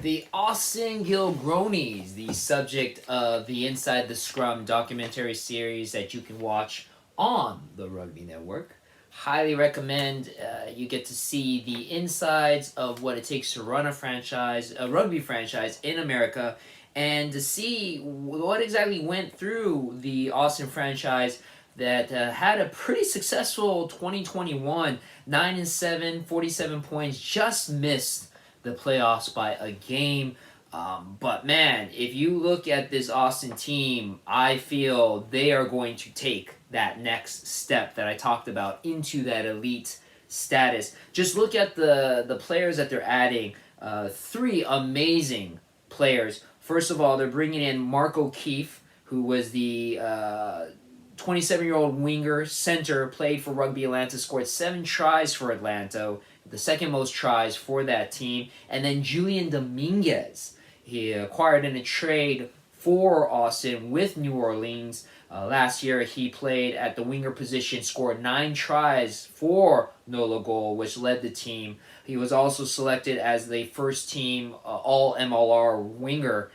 The Austin Gilgronis, the subject of the Inside the Scrum documentary series that you can watch on the Rugby Network. Highly recommend. You get to see the insides of what it takes to run a rugby franchise in America, and to see what exactly went through the Austin franchise that had a pretty successful 2021, 9-7, 47 points, just missed the playoffs by a game. But man, if you look at this Austin team, I feel they are going to take that next step that I talked about into that elite status. Just look at the players that they're adding. Three amazing players. First of all, they're bringing in Mark O'Keefe, who was the 27-year-old winger center, played for Rugby Atlanta, scored 7 tries for Atlanta, the second most tries for that team. And then Julian Dominguez, he acquired in a trade for Austin with New Orleans. Last year, he played at the winger position, scored 9 tries for Nola Goal, which led the team. He was also selected as the first team All-MLR winger.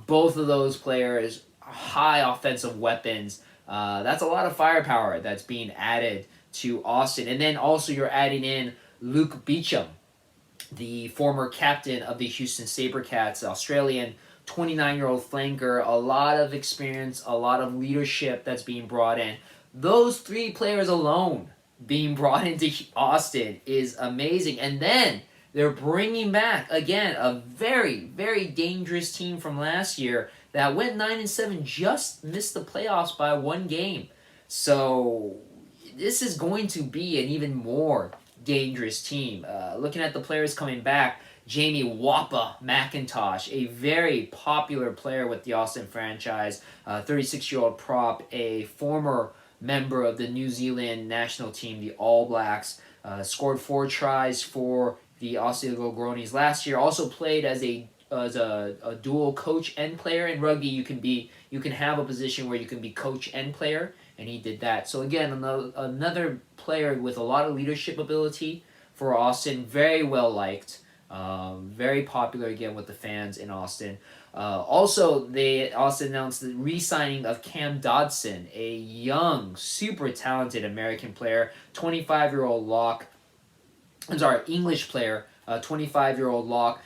Both of those players, high offensive weapons. That's a lot of firepower that's being added to Austin. And then also you're adding in Luke Beecham, the former captain of the Houston SaberCats, Australian 29-year-old flanker. A lot of experience, a lot of leadership that's being brought in. Those 3 players alone being brought into Austin is amazing. And then they're bringing back, again, a very, very dangerous team from last year that went 9-7, just missed the playoffs by 1 game. So this is going to be an even more dangerous team. Looking at the players coming back, Jamie Wapa Mcintosh, a very popular player with the Austin franchise, 36-year-old prop, a former member of the New Zealand national team, the All Blacks, scored 4 tries for the Austin Gilgronis last year. Also played as a dual coach and player. In rugby, you can have a position where you can be coach and player, and he did that. So again, another player with a lot of leadership ability for Austin, very well liked, very popular again with the fans in Austin. Also, they also announced the re-signing of Cam Dodson, a young, super talented American player, 25-year-old lock. English player, 25-year-old lock.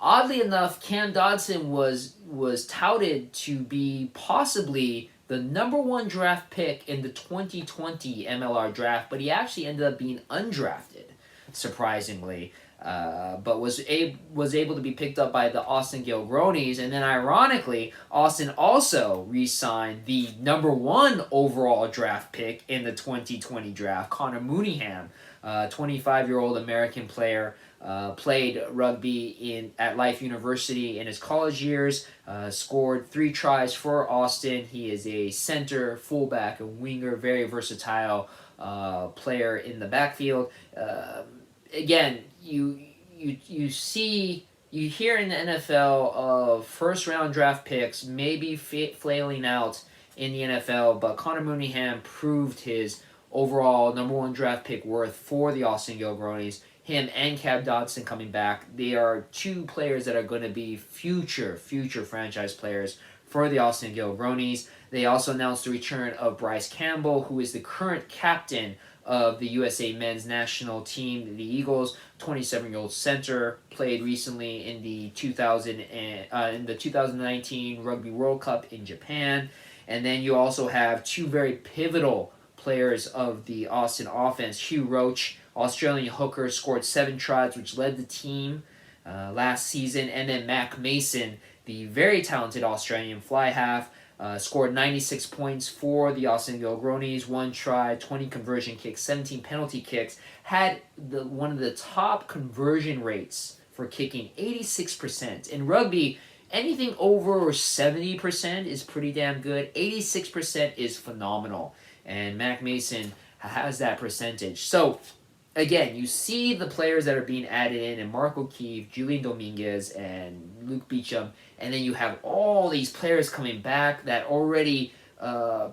Oddly enough, Cam Dodson was touted to be possibly the number 1 draft pick in the 2020 MLR draft, but he actually ended up being undrafted, surprisingly. But was able to be picked up by the Austin Gilgronis, and then ironically, Austin also re-signed the number 1 overall draft pick in the 2020 draft, Connor Mooneyham, 25-year-old American player. Played rugby at Life University in his college years, scored 3 tries for Austin. He is a center, fullback, and winger, very versatile player in the backfield. Again, you hear in the NFL of first-round draft picks maybe flailing out in the NFL, but Connor Mooneyham proved his overall number 1 draft pick worth for the Austin Gilgronis. Him and Cam Dodson coming back. They are 2 players that are going to be future franchise players for the Austin Gilgronis. They also announced the return of Bryce Campbell, who is the current captain of the USA men's national team, the Eagles, 27-year-old center, played recently in the 2019 Rugby World Cup in Japan. And then you also have 2 very pivotal players of the Austin offense. Hugh Roach, Australian hooker, scored 7 tries, which led the team last season. And then Mac Mason, the very talented Australian fly half, scored 96 points for the Austin Gilgronis, 1 try, 20 conversion kicks, 17 penalty kicks, had one of the top conversion rates for kicking, 86%. In rugby, anything over 70% is pretty damn good. 86% is phenomenal, and Mac Mason has that percentage. So, again, you see the players that are being added in, and Mark O'Keefe, Julian Dominguez, and Luke Beecham, and then you have all these players coming back that already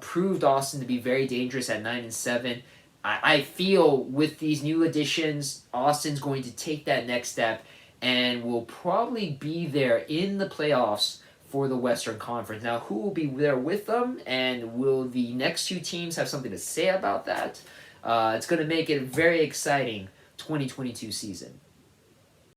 proved Austin to be very dangerous at 9-7. I feel with these new additions, Austin's going to take that next step and will probably be there in the playoffs for the Western Conference. Now, who will be there with them, and will the next two teams have something to say about that? It's going to make it a very exciting 2022 season.